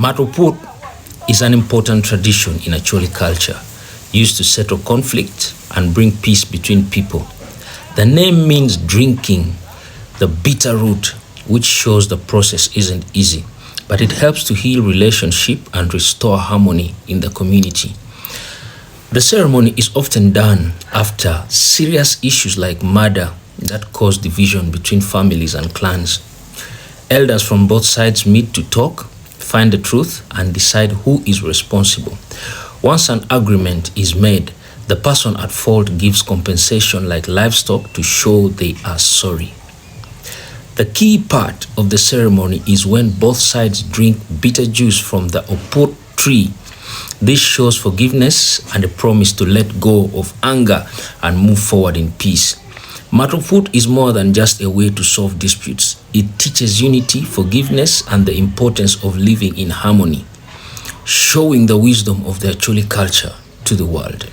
Mato Oput is an important tradition in Acholi culture, used to settle conflict and bring peace between people. The name means drinking the bitter root, which shows the process isn't easy, but it helps to heal relationship and restore harmony in the community. The ceremony is often done after serious issues like murder that cause division between families and clans. Elders from both sides meet to talk, find the truth, and decide who is responsible. Once an agreement is made, the person at fault gives compensation like livestock to show they are sorry. The key part of the ceremony is when both sides drink bitter juice from the Oput tree. This shows forgiveness and a promise to let go of anger and move forward in peace. Mato Oput is more than just a way to solve disputes. It teaches unity, forgiveness, and the importance of living in harmony, showing the wisdom of the Acholi culture to the world.